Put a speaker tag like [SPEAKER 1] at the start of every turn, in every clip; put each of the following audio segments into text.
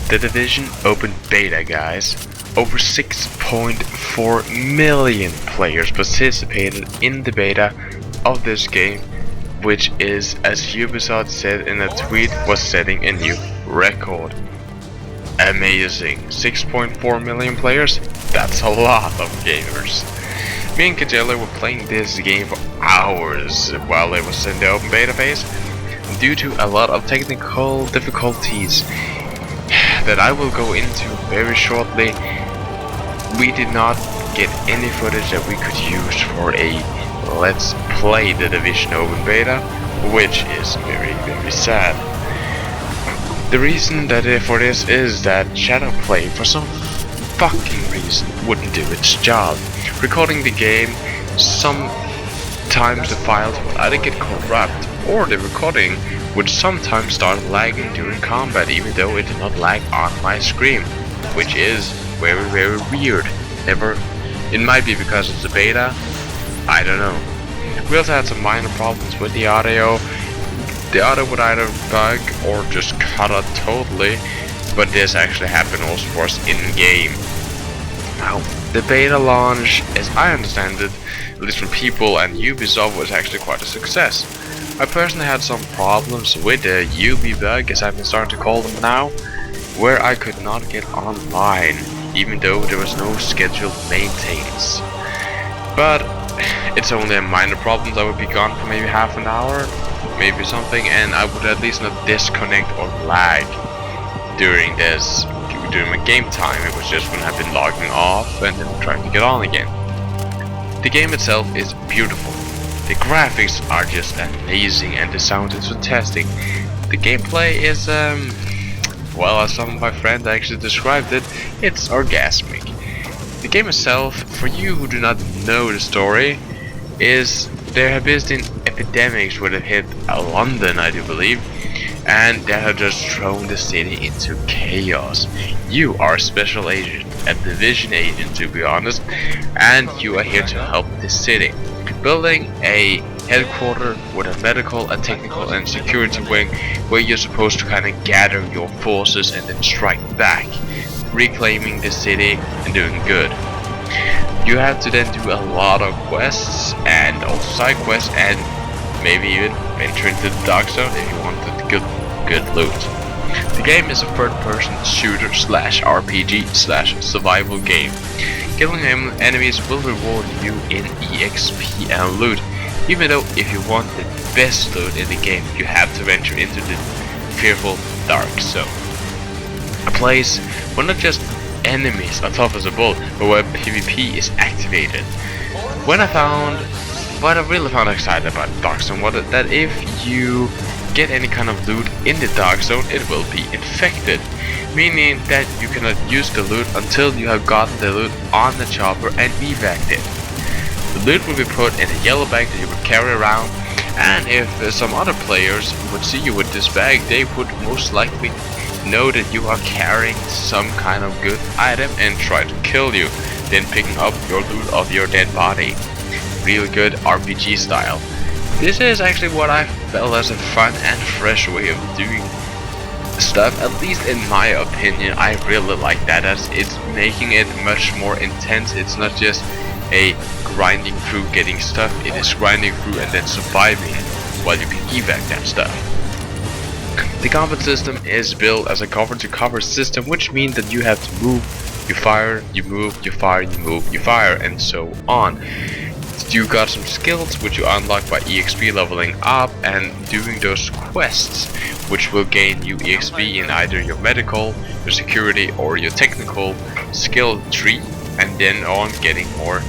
[SPEAKER 1] The Division Open Beta, guys. Over 6.4 million players participated in the beta of this game, which is, as Ubisoft said in a tweet, was setting a new record. Amazing. 6.4 million players? That's a lot of gamers. Me and Kajela were playing this game for hours while it was in the open beta phase. Due to a lot of technical difficulties that I will go into very shortly, we did not get any footage that we could use for a Let's Play the Division Open Beta, which is very, very sad. The reason for this is that Shadowplay, for some fucking reason, wouldn't do its job. Recording the game, sometimes the files would either get corrupt, or the recording would sometimes start lagging during combat, even though it did not lag on my screen, which is very, very weird. It might be because it's a beta, I don't know. We also had some minor problems with the audio. The audio would either bug or just cut out totally, but this actually happened also for us in game. Now, the beta launch, as I understand it, at least from people and Ubisoft, was actually quite a success. I personally had some problems with the UB bug, as I've been starting to call them now, where I could not get online, even though there was no scheduled maintenance. But it's only a minor problem. I would be gone for maybe half an hour, maybe something, and I would at least not disconnect or lag during my game time. It was just when I've been logging off and then trying to get on again. The game itself is beautiful. The graphics are just amazing and the sound is fantastic. The gameplay is, well, as some of my friends actually described it, it's orgasmic. The game itself, for you who do not know the story, is there have been epidemics that have hit London, I do believe, and that have just thrown the city into chaos. You are a special agent, a division agent to be honest, and you are here to help the city. Building a headquarters with a medical, a technical and security wing where you're supposed to kind of gather your forces and then strike back, reclaiming the city and doing good. You have to then do a lot of quests and also side quests and maybe even venture into the dark zone if you wanted good loot. The game is a third-person shooter slash RPG slash survival game. Killing enemies will reward you in EXP and loot, even though if you want the best loot in the game, you have to venture into the fearful dark zone. A place where not just enemies are tough as a bull, but where PvP is activated. What I really found excited about Dark Zone was that if you get any kind of loot in the Dark Zone, it will be infected, meaning that you cannot use the loot until you have gotten the loot on the chopper and evac'd it. The loot will be put in a yellow bag that you would carry around, and if some other players would see you with this bag, they would most likely know that you are carrying some kind of good item and try to kill you, then picking up your loot of your dead body. Really good RPG style. This is actually what I felt as a fun and fresh way of doing stuff, at least in my opinion. I really like that, as it's making it much more intense. It's not just a grinding through getting stuff, it is grinding through and then surviving while you can evac that stuff. The combat system is built as a cover-to-cover system, which means that you have to move, you fire, you move, you fire, you move, you fire, and so on. You got some skills which you unlock by EXP leveling up and doing those quests, which will gain you EXP in either your medical, your security, or your technical skill tree, and then on getting more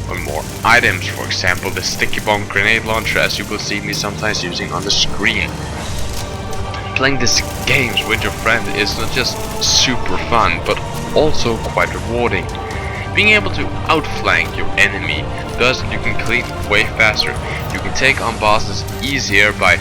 [SPEAKER 1] and more items. For example, the sticky bomb grenade launcher, as you will see me sometimes using on the screen. Playing these games with your friend is not just super fun, but also quite rewarding. Being able to outflank your enemy does that you can clean way faster. You can take on bosses easier by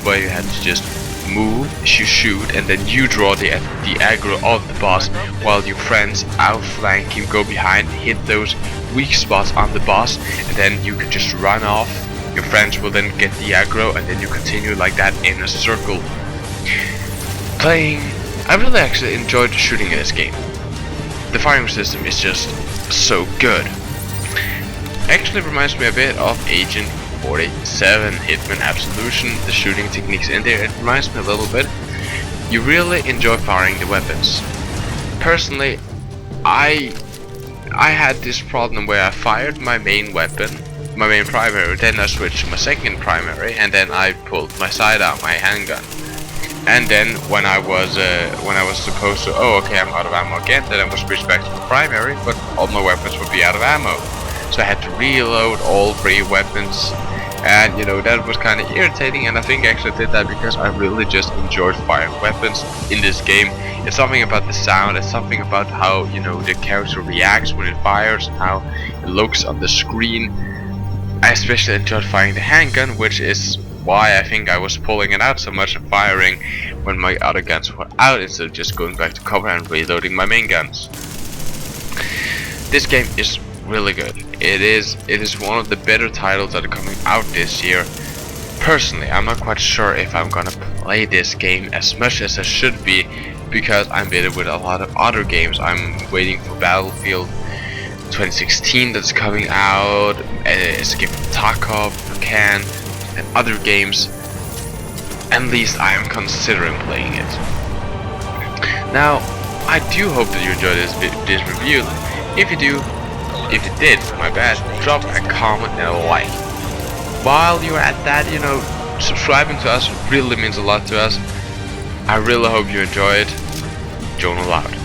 [SPEAKER 1] where you have to just move, shoot, and then you draw the aggro of the boss, while your friends outflank him, go behind, hit those weak spots on the boss, and then you can just run off. Your friends will then get the aggro, and then you continue like that in a circle. Playing I really actually enjoyed shooting in this game. The firing system is just so good. Actually reminds me a bit of Agent 47, Hitman Absolution, the shooting techniques in there. It reminds me a little bit. You really enjoy firing the weapons. Personally, I had this problem where I fired my main weapon, my main primary, then I switched to my second primary, and then I pulled my sidearm, my handgun. And then when I was supposed to, oh okay, I'm out of ammo again, then I would switch back to the primary, but all my weapons would be out of ammo. So I had to reload all 3 weapons, and you know, that was kind of irritating, and I think I actually did that because I really just enjoyed firing weapons in this game. It's something about the sound, it's something about how, you know, the character reacts when it fires, and how it looks on the screen. I especially enjoyed firing the handgun, which is why I think I was pulling it out so much and firing when my other guns were out instead of just going back to cover and reloading my main guns. This game is really good. It is one of the better titles that are coming out this year. Personally, I'm not quite sure if I'm gonna play this game as much as I should be, because I'm busy with a lot of other games. I'm waiting for Battlefield 2016 that's coming out, Escape from Tarkov, Can, and other games. At least I am considering playing it. Now, I do hope that you enjoyed this review. If you do, if you did, my bad, drop a comment and a like. While you're at that, you know, subscribing to us really means a lot to us. I really hope you enjoy it. Jonah out.